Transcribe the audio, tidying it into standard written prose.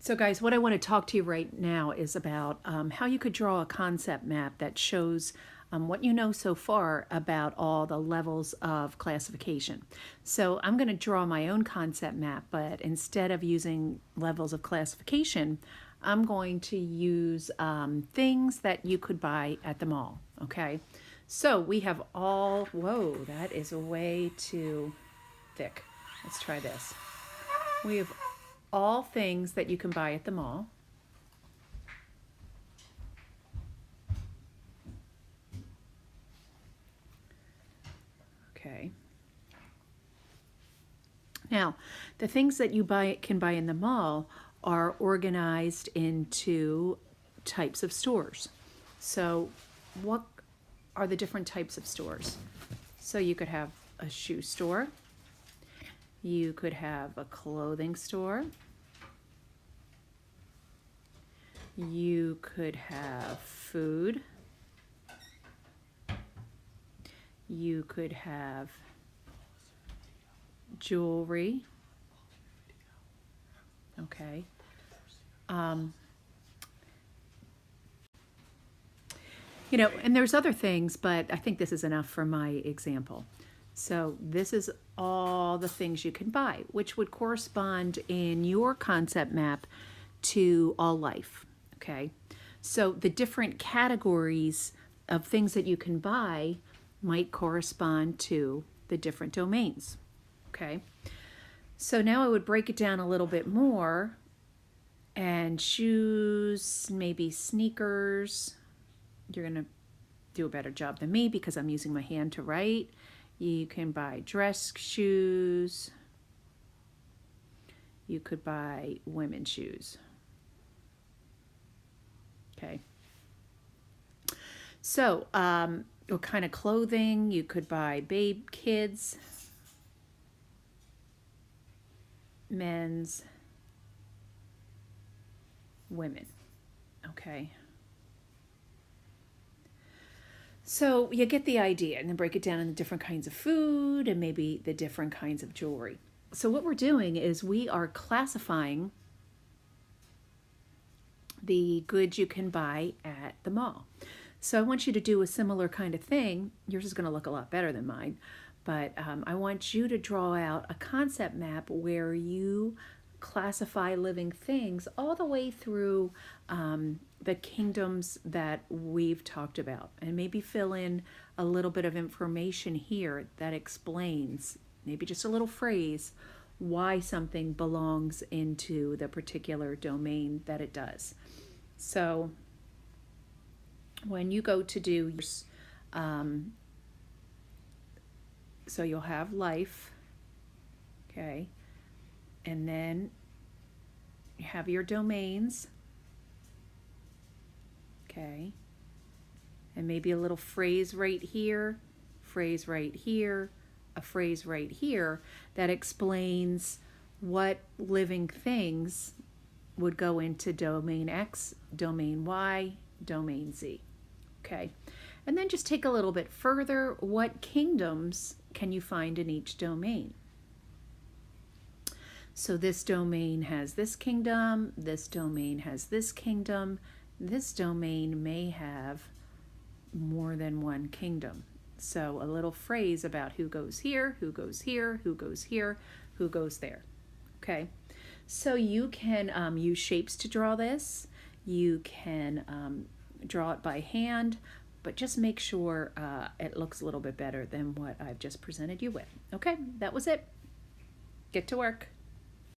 So guys, what I want to talk to you right now is about how you could draw a concept map that shows what you know so far about all the levels of classification. So I'm going to draw my own concept map, but instead of using levels of classification, I'm going to use things that you could buy at the mall, okay? So we have all, whoa, that is way too thick. Let's try this. We have all things that you can buy at the mall. Okay. Now, the things that you can buy in the mall are organized into types of stores. So, what are the different types of stores? So you could have a shoe store. You could have a clothing store. You could have food. You could have jewelry. Okay. And there's other things, but I think this is enough for my example. So this is all the things you can buy, which would correspond in your concept map to all life, okay? So the different categories of things that you can buy might correspond to the different domains, okay? So now I would break it down a little bit more, and shoes, maybe sneakers. You're gonna do a better job than me because I'm using my hand to write. You can buy dress shoes. You could buy women's shoes. Okay. So, what kind of clothing? You could buy kids, men's, women. Okay. So you get the idea, and then break it down into different kinds of food and maybe the different kinds of jewelry. So what we're doing is we are classifying the goods you can buy at the mall. So I want you to do a similar kind of thing. Yours is going to look a lot better than mine, but I want you to draw out a concept map where you classify living things all the way through the kingdoms that we've talked about, and maybe fill in a little bit of information here that explains, maybe just a little phrase, why something belongs into the particular domain that it does. So when you go to do so you'll have life, okay, and then you have your domains, okay, and maybe a little phrase right here, phrase right here, a phrase right here that explains what living things would go into domain X, domain Y, domain Z, okay? And then just take a little bit further, what kingdoms can you find in each domain? So this domain has this kingdom, this domain has this kingdom, this domain may have more than one kingdom. So a little phrase about who goes here, who goes here, who goes here, who goes there, okay? So you can use shapes to draw this. You can draw it by hand, but just make sure it looks a little bit better than what I've just presented you with. Okay, that was it. Get to work.